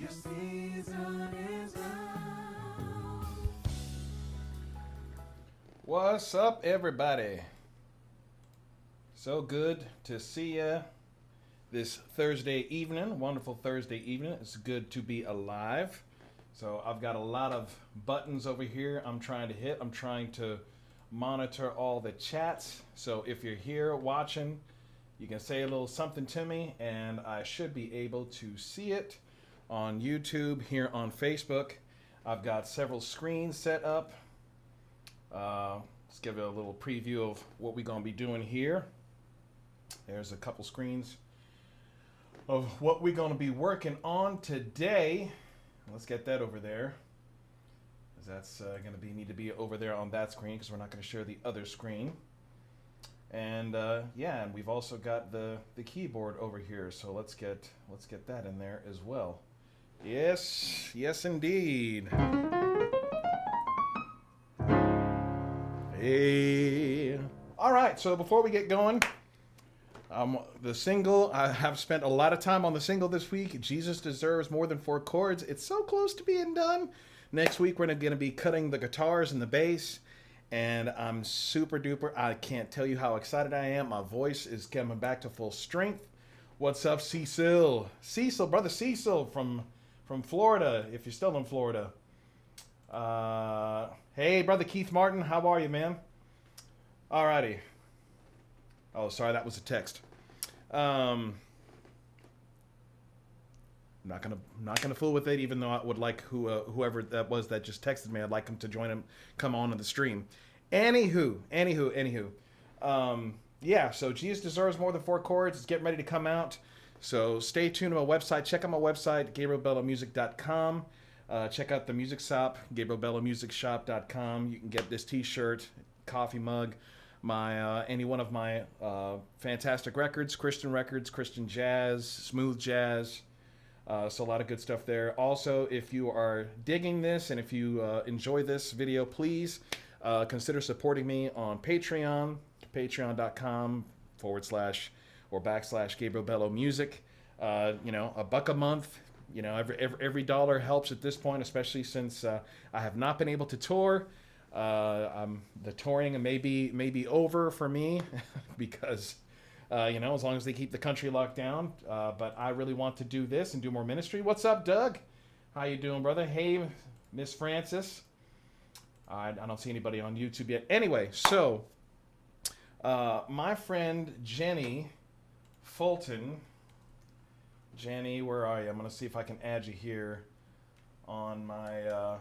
Your season is now. What's up, everybody? So good to see ya this Thursday evening. Wonderful Thursday evening. It's good to be alive. So I've got a lot of buttons over here I'm trying to hit. I'm trying to monitor all the chats. So if you're here watching, you can say a little something to me and I should be able to see it on YouTube, here on Facebook. I've got several screens set up. Let's give it a little preview of what we're going to be doing here. There's a couple screens of what we're going to be working on today. Let's get that over there. That's going to need to be over there on that screen because we're not going to share the other screen. And yeah, and we've also got the keyboard over here. So let's get that in there as well. Yes, yes indeed. Hey. All right, so before we get going, the single, I have spent a lot of time on the single this week. Jesus Deserves More Than Four Chords. It's so close to being done. Next week, we're going to be cutting the guitars and the bass, and I'm super duper. I can't tell you how excited I am. My voice is coming back to full strength. What's up, Cecil? Cecil, brother Cecil from Florida, if you're still in Florida. Hey, brother Keith Martin, how are you, man? Alrighty. Oh, sorry, that was a text. I'm not gonna fool with it, even though I would like whoever that was that just texted me. I'd like him to come on the stream. Anywho. Yeah. So Jesus Deserves More Than Four Chords. It's getting ready to come out. So stay tuned to my website. Check out my website, GabrielBelloMusic.com. Check out the music shop, GabrielBelloMusicShop.com. You can get this T-shirt, coffee mug, my any one of my fantastic records, Christian jazz, smooth jazz. So a lot of good stuff there. Also, if you are digging this and if you enjoy this video, please consider supporting me on Patreon, patreon.com/ or / Gabriel Bello Music. $1 a month. Every dollar helps at this point, especially since I have not been able to tour. The touring may be over for me because, as long as they keep the country locked down. But I really want to do this and do more ministry. What's up, Doug? How you doing, brother? Hey, Miss Francis. I don't see anybody on YouTube yet. Anyway, so my friend Jenny Fulton. Jenny, where are you? I'm going to see if I can add you here on my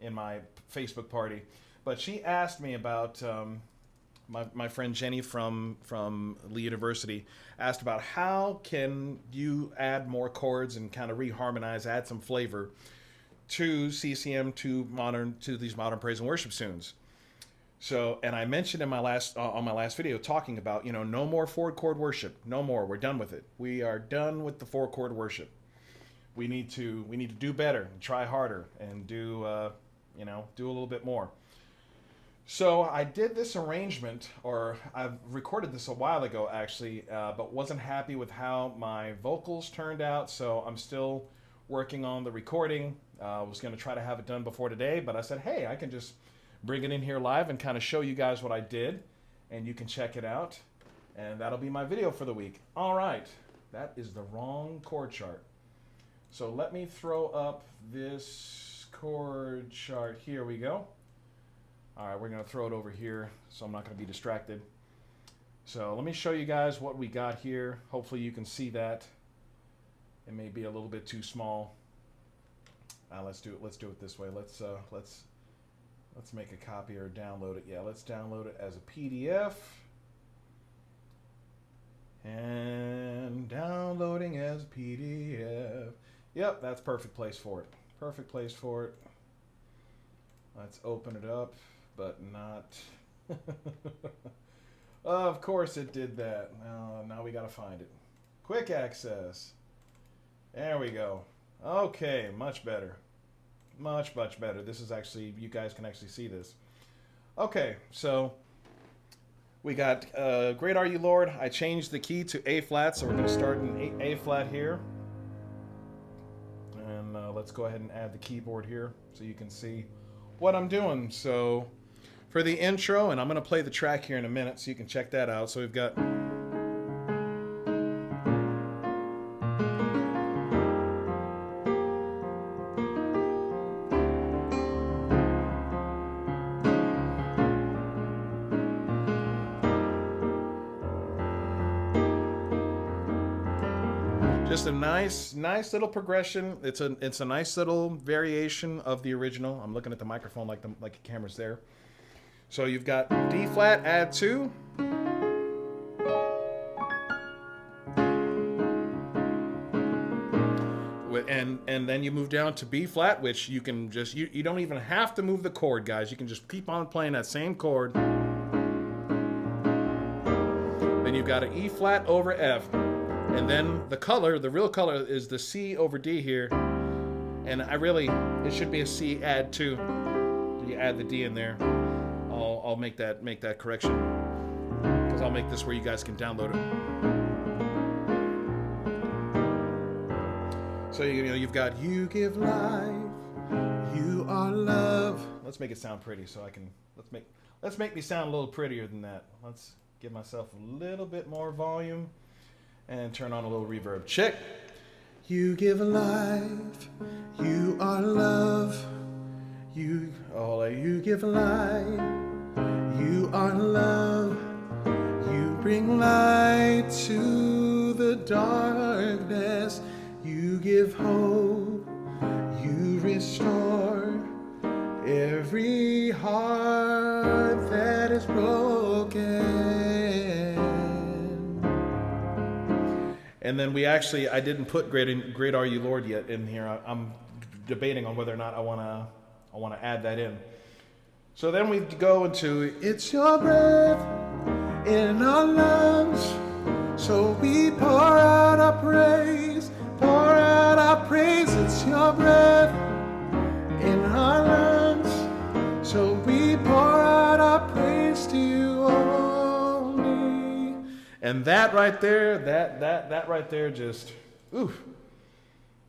in my Facebook party. But she asked me about my friend Jenny from Lee University asked about how can you add more chords and kind of reharmonize, add some flavor to CCM, to these modern praise and worship tunes. So, and I mentioned in my last on my last video talking about, no more 4-chord worship. No more. We're done with it. We are done with the 4-chord worship. We need to do better, and try harder, and do a little bit more. So I did this arrangement, or I've recorded this a while ago actually, but wasn't happy with how my vocals turned out. So I'm still working on the recording. I was going to try to have it done before today, but I said, hey, I can just bring it in here live and kind of show you guys what I did, and you can check it out, and that'll be my video for the week. All right, that is the wrong chord chart. So let me throw up this chord chart. Here we go. All right, we're going to throw it over here, so I'm not going to be distracted. So let me show you guys what we got here. Hopefully you can see that. It may be a little bit too small. Let's do it this way. Let's make a copy or download it. Yeah, let's download it as a PDF. And downloading as a PDF. Yep, that's perfect place for it. Perfect place for it. Let's open it up, but not. Of course it did that. Now we gotta find it. Quick access. There we go. Okay, much better. Much better. This is actually, you guys can actually see this. Okay, so we got Great Are You, Lord. I changed the key to A flat, so we're going to start in A flat here. and let's go ahead and add the keyboard here so you can see what I'm doing. So for the intro, and I'm going to play the track here in a minute so you can check that out. So we've got just a nice little progression. It's a nice little variation of the original. I'm looking at the microphone like the camera's there. So you've got D flat, add 2. And then you move down to B flat, which you can just you don't even have to move the chord, guys. You can just keep on playing that same chord. Then you've got an E flat over F. And then the color, the real color, is the C over D here. And it should be a C add 2. You add the D in there. I'll make that correction, because I'll make this where you guys can download it. So you've got you give life, you are love. Let's make it sound pretty, so I can let's make me sound a little prettier than that. Let's give myself a little bit more volume. And turn on a little reverb. Check. You give life. You are love. You give life. You are love. You bring light to the darkness. You give hope. You restore every heart that is broken. And then I didn't put Great Are You Lord yet in here. I'm debating on whether or not I want to add that in. So then we go into It's Your Breath in our lungs, so we pour out our praise, It's Your breath in our lungs, so we pour out our praise to You only. And that right there, that right there just, oof.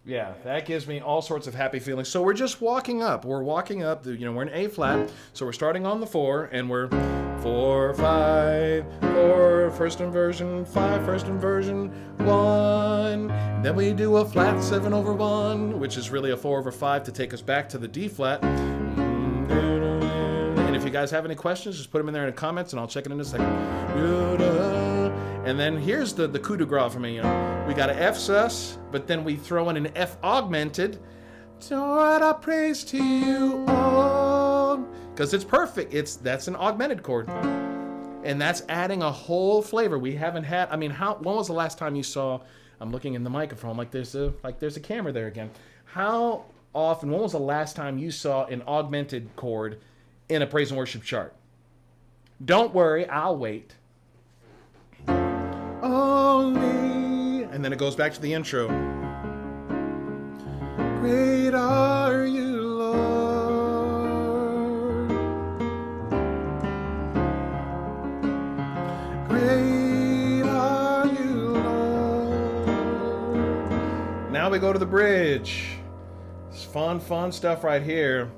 Yeah, that gives me all sorts of happy feelings. So we're just walking up. We're walking up. We're in A flat. So we're starting on the 4, and we're 4, 5, 4, first inversion, 5, first inversion, 1. Then we do a flat 7 over 1, which is really a 4 over 5 to take us back to the D flat. And if you guys have any questions, just put them in there in the comments, and I'll check it in a second. And then here's the coup de grace for me. We got an F sus, but then we throw in an F augmented. Lord, I praise to You, because it's perfect. That's an augmented chord, and that's adding a whole flavor we haven't had. When was the last time you saw? I'm looking in the microphone like there's a camera there again. How often? When was the last time you saw an augmented chord in a praise and worship chart? Don't worry, I'll wait. Only, and then it goes back to the intro. Great are You, Lord. Great are You, Lord. Now we go to the bridge. It's fun stuff right here.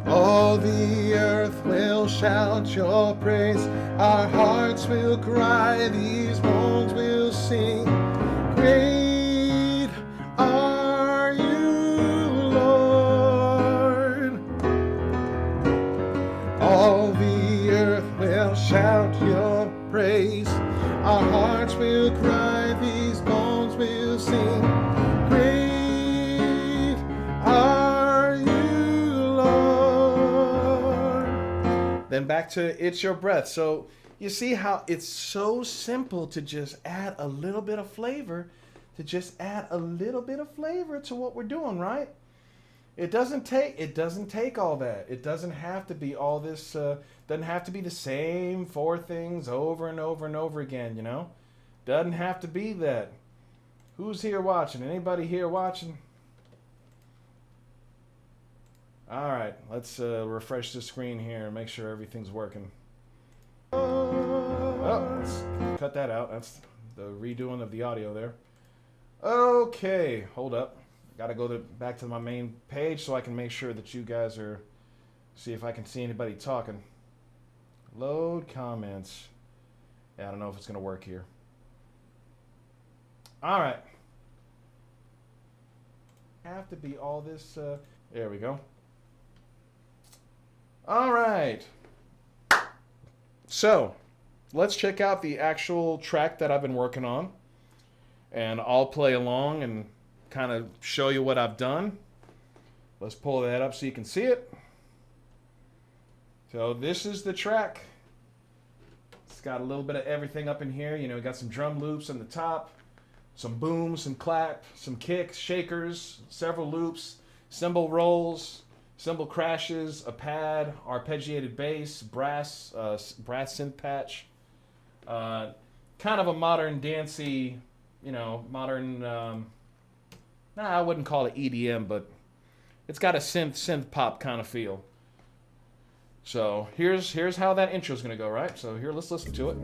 All the earth will shout Your praise. Our hearts will cry. These bones will sing. Great are You, Lord. All the earth will shout Your praise. Our hearts will cry. These bones will sing. Great are You. Then back to It's Your breath. So you see how it's so simple to just add a little bit of flavor, to what we're doing, right? It doesn't take all that. It doesn't have to be all this, doesn't have to be the same 4 things over and over and over again, Doesn't have to be that. Who's here watching? Anybody here watching? All right, let's refresh the screen here and make sure everything's working. Oh, let's cut that out. That's the redoing of the audio there. Okay, hold up. Got to go back to my main page so I can make sure that you guys are. See if I can see anybody talking. Load comments. Yeah, I don't know if it's gonna work here. All right. Have to be all this. There we go. All right. So, let's check out the actual track that I've been working on, and I'll play along and kind of show you what I've done. Let's pull that up so you can see it. So this is the track. It's got a little bit of everything up in here. You know, got some drum loops on the top, some boom, some clap, some kicks, shakers, several loops, cymbal rolls, cymbal crashes, a pad, arpeggiated bass, brass synth patch. Kind of a modern dancey, you know, modern. I wouldn't call it EDM, but it's got a synth pop kind of feel. So here's how that intro is gonna go, right? So here, let's listen to it.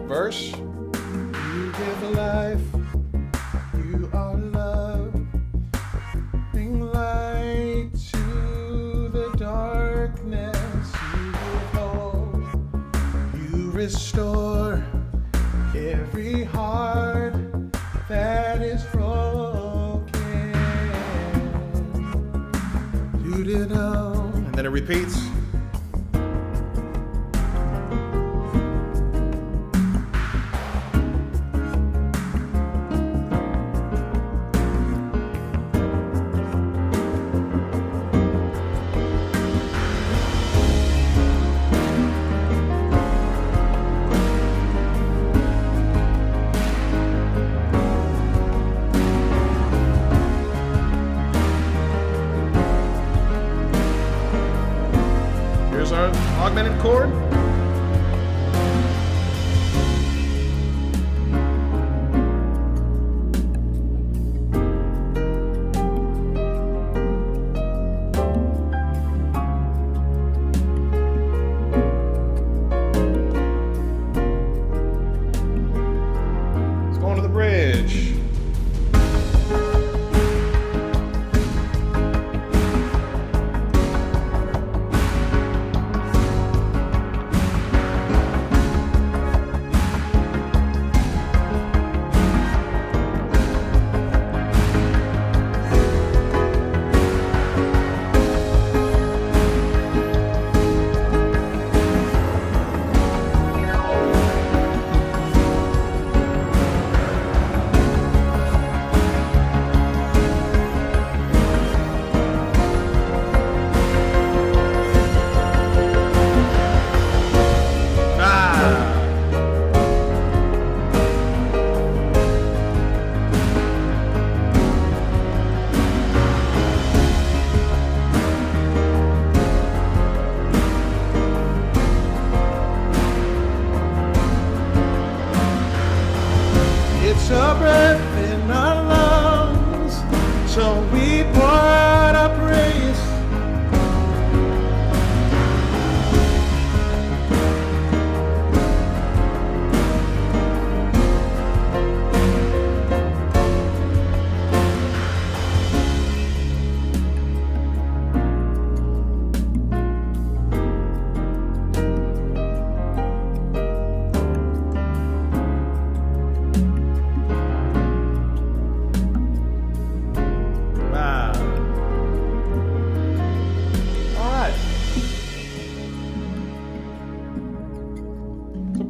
Verse. You give life. You are love. Bring light to the darkness. You give hope. You restore every heart that is broken. And then it repeats. Here's our augmented chord. Let's go on to the bridge. It's a breath in our lungs, so we pour out our praise.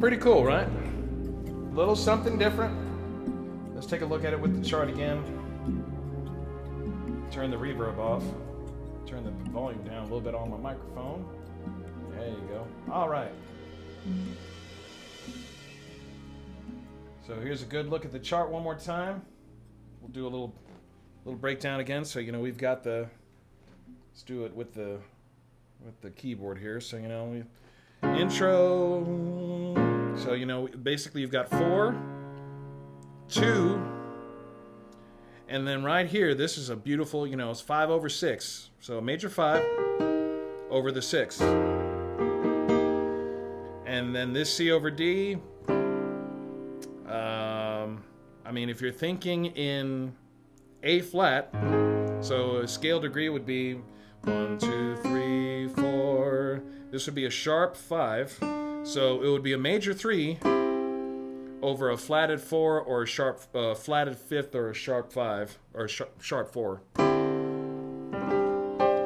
Pretty cool, right? A little something different. Let's take a look at it with the chart again. Turn the reverb off. Turn the volume down a little bit on my microphone. There you go. All right. So here's a good look at the chart one more time. We'll do a little breakdown again. So you know we've got the. Let's do it with the keyboard here. So you know intro. So, you know, basically you've got 4, 2, And then right here, this is a beautiful, it's 5 over 6. So a major 5 over the 6. And then this C over D. If you're thinking in A flat, so a scale degree would be 1, 2, 3, 4. This would be a sharp 5. So it would be a major 3 over a flatted 4 or a sharp flatted 5th or a sharp 5 or a sharp 4.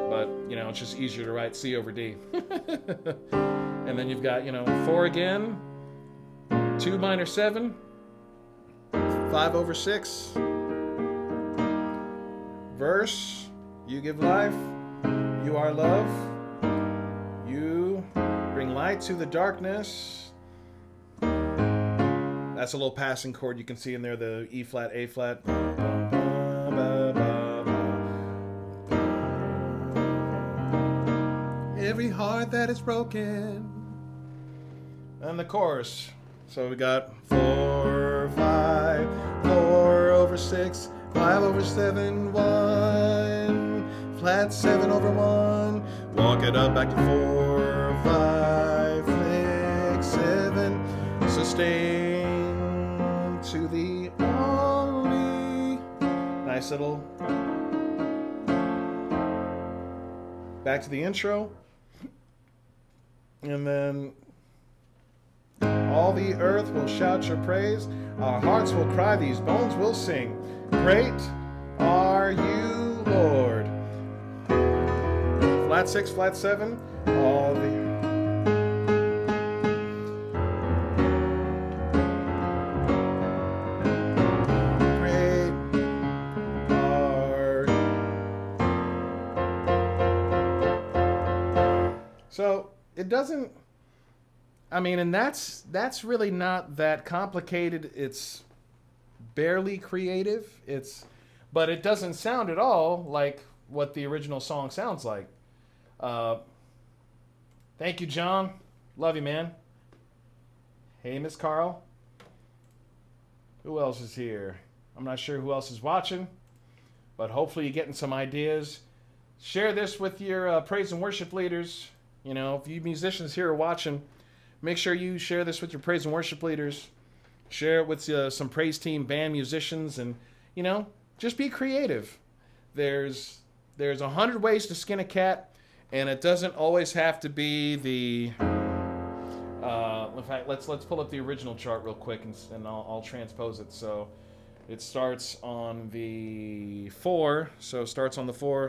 But, it's just easier to write C over D. And then you've got, 4 again, 2 minor 7, 5 over 6. Verse, you give life, you are love, you bring light to the darkness. That's a little passing chord you can see in there, the E flat, A flat. Every heart that is broken. And the chorus. So we got 4, 5, 4 over 6, 5 over 7, 1, flat 7 over 1, walk it up back to 4, 5, 6, 7, sustain to the only. Nice little. Back to the intro. And then all the earth will shout your praise. Our hearts will cry, these bones will sing. Great are you, Lord. Flat 6, flat 7. All the... Great are... So, it doesn't... and that's really not that complicated. It's barely creative. But it doesn't sound at all like what the original song sounds like. Thank you, John. Love you, man. Hey, Miss Carl. Who else is here? I'm not sure who else is watching, but hopefully you're getting some ideas. Share this with your praise and worship leaders. If you musicians here are watching, make sure you share this with your praise and worship leaders. Share it with some praise team band musicians, and just be creative. There's 100 ways to skin a cat, and it doesn't always have to be the. In fact, let's pull up the original chart real quick, and I'll transpose it. So it starts on the 4. So it starts on the 4.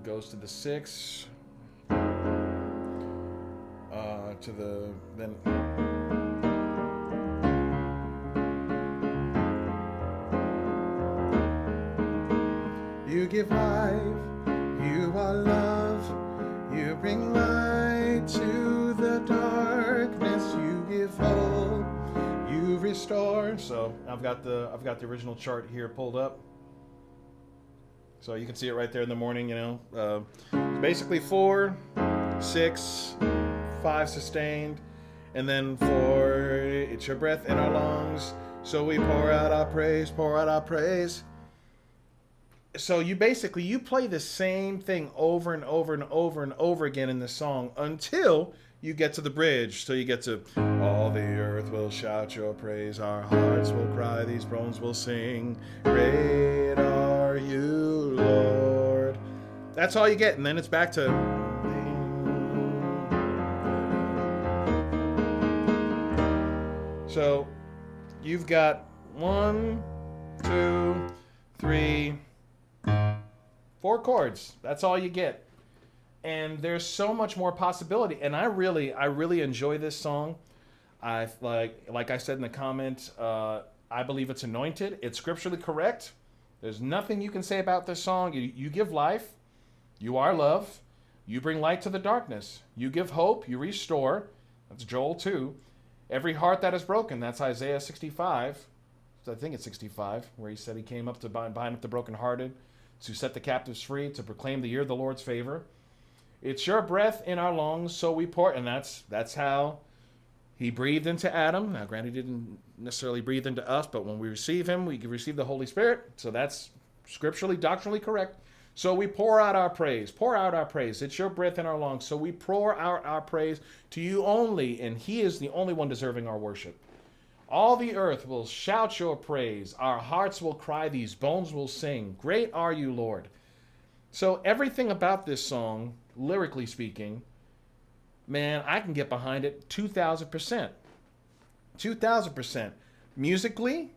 Goes to the 6. To the then. You give life, you are love, you bring light to the darkness, you give hope, you restore. So I've got the original chart here pulled up, so you can see it right there in the morning. Basically 4, 6, 5 sustained, and then 4, it's your breath in our lungs, so we pour out our praise, pour out our praise. So you play the same thing over and over and over and over again in the song until you get to the bridge. So you get to, all the earth will shout your praise, our hearts will cry, these bones will sing, great are you, Lord. That's all you get, and then it's back to... So you've got 1, 2, 3, 4 chords. That's all you get. And there's so much more possibility. And I really enjoy this song. Like I said in the comment, I believe it's anointed. It's scripturally correct. There's nothing you can say about this song. You give life. You are love. You bring light to the darkness. You give hope. You restore. That's Joel 2. Every heart that is broken. That's Isaiah 65. I think it's 65, where he said he came up to bind up the brokenhearted, to set the captives free, to proclaim the year of the Lord's favor. It's your breath in our lungs, so we pour. And that's how He breathed into Adam. Now, granted, he didn't necessarily breathe into us, but when we receive him, we receive the Holy Spirit. So that's scripturally, doctrinally correct. So we pour out our praise. Pour out our praise. It's your breath in our lungs. So we pour out our praise to you only, and he is the only one deserving our worship. All the earth will shout your praise. Our hearts will cry. These bones will sing. Great are you, Lord. So everything about this song, lyrically speaking, man, I can get behind it 2,000%. 2,000%. Musically,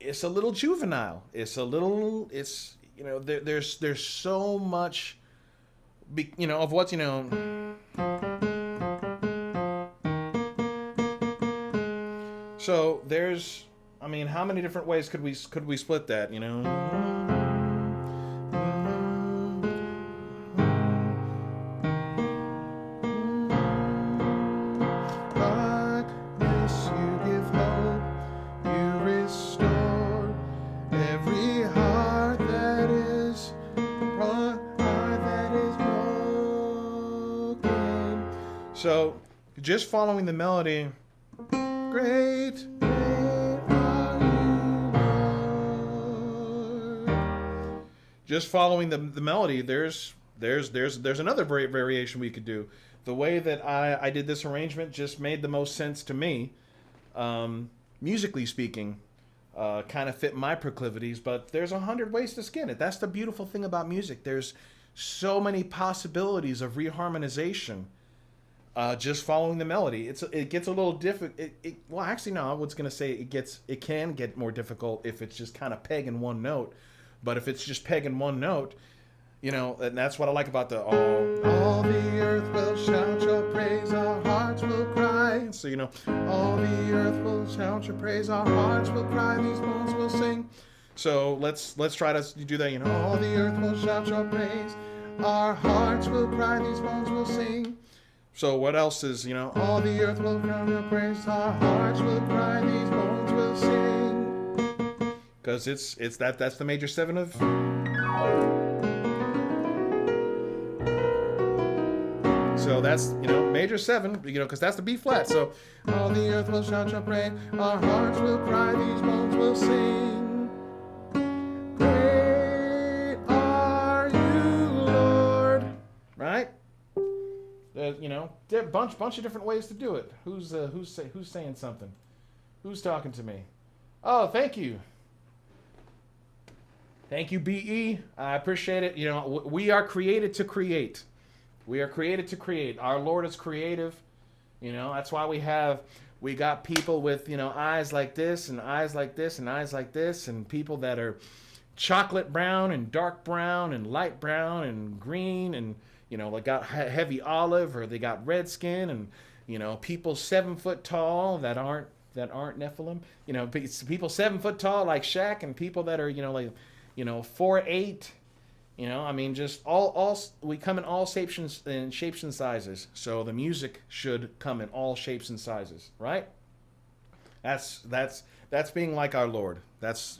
it's a little juvenile. It's there's so much, of what's, So there's, how many different ways could we split that, Darkness, you give hope, you restore every heart that is broken. So just following the melody, great are you, Lord. Just following the melody, there's another variation we could do. The way that I did this arrangement just made the most sense to me, musically speaking, kind of fit my proclivities. But there's 100 ways to skin it. That's the beautiful thing about music. There's so many possibilities of reharmonization. Just following the melody, it gets a little difficult. Well, actually, no. I was gonna say it can get more difficult if it's just kind of pegging one note. But if it's just pegging one note, and that's what I like about the all the earth will shout your praise, our hearts will cry. So all the earth will shout your praise, our hearts will cry, these bones will sing. So let's try to do that. All the earth will shout your praise, our hearts will cry, these bones will sing. So what else is, all the earth will crown your praise, our hearts will cry, these bones will sing. Because that's the major 7 of. So that's, major 7, because that's the B flat. So all the earth will shout your praise, our hearts will cry, these bones will sing. Great are you, Lord. Right? There are a bunch of different ways to do it. Who's saying something? Who's talking to me? Oh, thank you. Thank you, BE. I appreciate it. We are created to create. We are created to create. Our Lord is creative. That's why we got people with, eyes like this and eyes like this and eyes like this, and people that are chocolate brown and dark brown and light brown and green and like got heavy olive, or they got red skin, and people 7 foot tall that aren't Nephilim. People 7 foot tall like Shaq, and people that are 4'8". Just all we come in all shapes and sizes. So the music should come in all shapes and sizes, right? That's being like our Lord. That's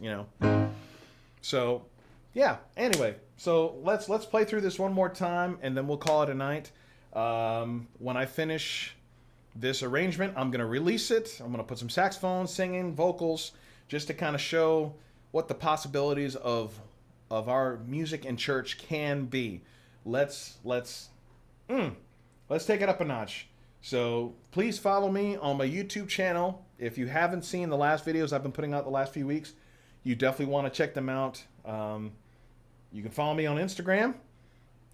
So, yeah. Anyway, so let's play through this one more time, and then we'll call it a night. When I finish this arrangement, I'm gonna release it. I'm gonna put some saxophone, singing, vocals, just to kind of show what the possibilities of our music in church can be. Let's take it up a notch. So please follow me on my YouTube channel. If you haven't seen the last videos I've been putting out the last few weeks, you definitely want to check them out. You can follow me on Instagram,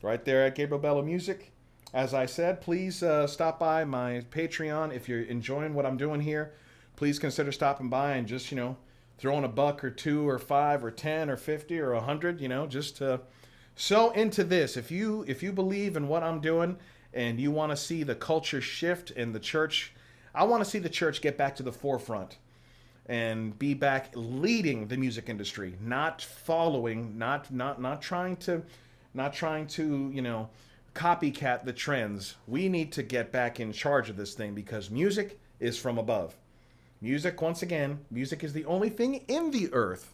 right there at Gabriel Bello Music. As I said, please stop by my Patreon. If you're enjoying what I'm doing here, please consider stopping by and just, throwing a $1 or $2 or $5 or $10 or $50 or $100, just to sow into this. If you believe in what I'm doing and you want to see the culture shift in the church, I want to see the church get back to the forefront and be back leading the music industry, not following, not trying to copycat the trends. We need to get back in charge of this thing, because music is from above. Music, once again, music is the only thing in the earth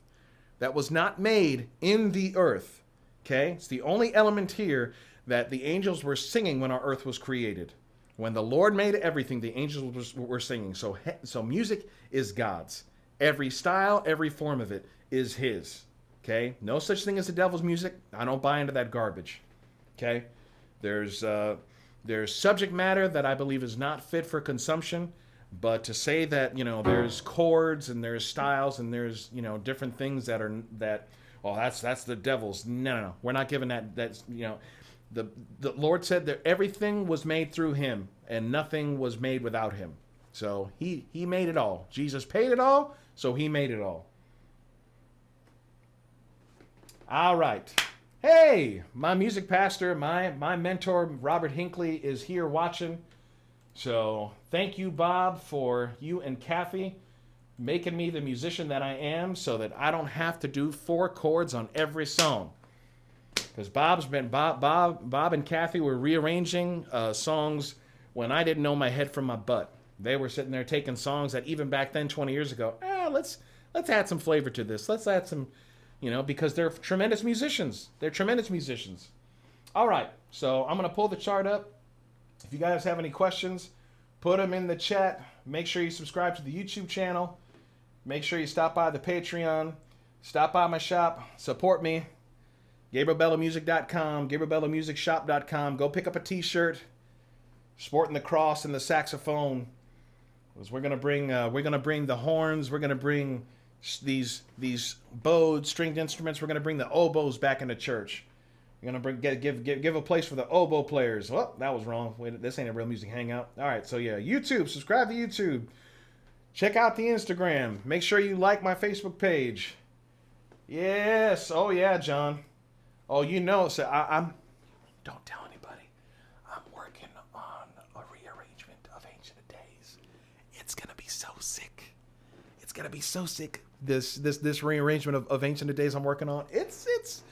that was not made in the earth. Okay? It's the only element here that the angels were singing when our earth was created. When the Lord made everything, the angels were singing. So music is God's. Every style, every form of it is his. Okay? No such thing as the devil's music. I don't buy into that garbage. Okay? There's subject matter that I believe is not fit for consumption, but to say that, there's chords and there's styles and there's, different things that's the devil's. No. We're not giving that's. The Lord said that everything was made through him and nothing was made without him. So he made it all. Jesus paid it all, so he made it all. All right. Hey, my music pastor, my mentor, Robert Hinckley, is here watching. So thank you, Bob, for you and Kathy making me the musician that I am so that I don't have to do 4 chords on every song. Because Bob and Kathy were rearranging songs when I didn't know my head from my butt. They were sitting there taking songs that even back then, 20 years ago, let's add some flavor to this. Let's add some, because they're tremendous musicians. They're tremendous musicians. All right, so I'm going to pull the chart up. If you guys have any questions, put them in the chat. Make sure you subscribe to the YouTube channel. Make sure you stop by the Patreon. Stop by my shop. Support me. GabrielBellaMusic.com, GabrielBellaMusicShop.com. Go pick up a t-shirt sporting the cross and the saxophone. Because we're gonna bring the horns. We're gonna bring these bowed stringed instruments. We're gonna bring the oboes back into church. We're gonna give a place for the oboe players. Oh, that was wrong. Wait, this ain't a Real Music Hangout. All right, so yeah, YouTube. Subscribe to YouTube. Check out the Instagram. Make sure you like my Facebook page. Yes. Oh yeah, John. Oh, so I'm. Don't tell anybody. I'm working on a rearrangement of Ancient of Days. It's gonna be so sick. It's gonna be so sick. This rearrangement of Ancient of Days I'm working on. It's.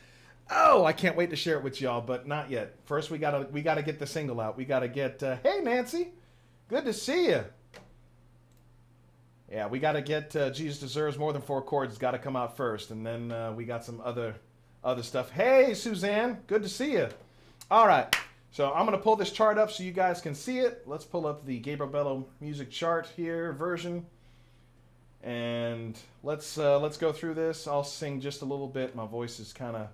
Oh, I can't wait to share it with y'all, but not yet. First, we gotta get the single out. We gotta get. Hey, Nancy, good to see you. Yeah, we gotta get Jesus Deserves More Than 4 Chords. It's gotta come out first, and then we got some other stuff. Hey, Suzanne, good to see you. All right, so I'm gonna pull this chart up so you guys can see it. Let's pull up the Gabriel Bello music chart here version, and let's go through this. I'll sing just a little bit. My voice is kind of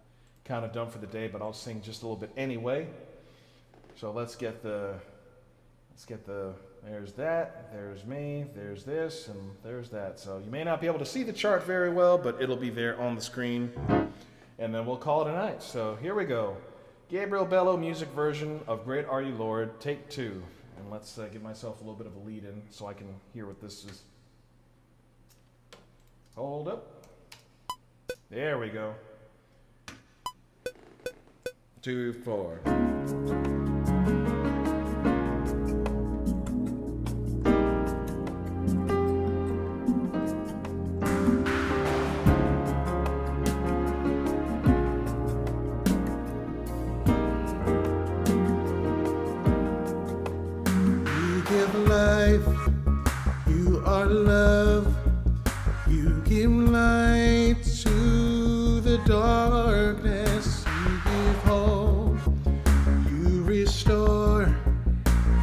done for the day, but I'll sing just a little bit anyway. So let's get the. There's that. There's me. There's this, and there's that. So you may not be able to see the chart very well, but it'll be there on the screen. And then we'll call it a night. So here we go. Gabriel Bello music version of Great Are You Lord, take 2. And let's give myself a little bit of a lead in so I can hear what this is. Hold up. There we go. 2, 4. You are love, you give light to the darkness, you give hope, you restore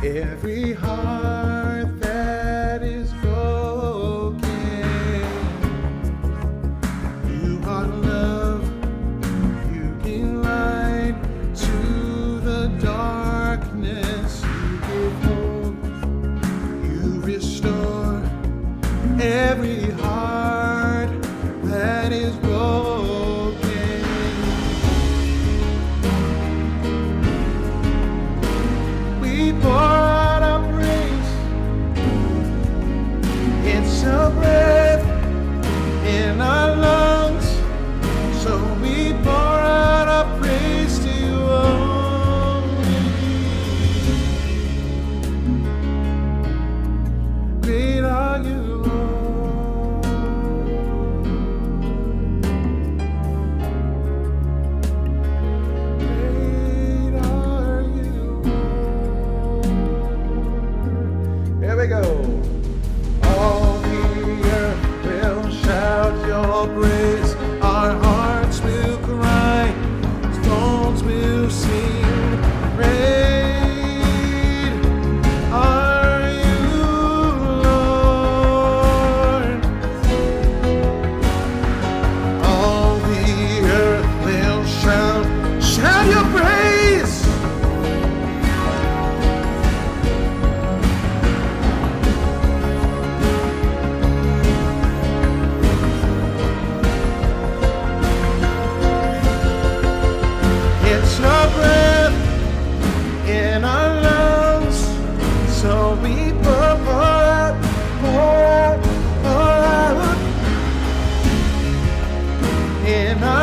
every heart that is broken. You are love, you give light to the darkness, you give hope, you restore every heart that is broken. We pour out our praise. It's a breath in our lungs, so we pour out our praise to you only. Great are you, Lord. Great are you, Lord. Here we go. All the earth will shout your praise. Our hearts will cry. Stones will sing. Great in our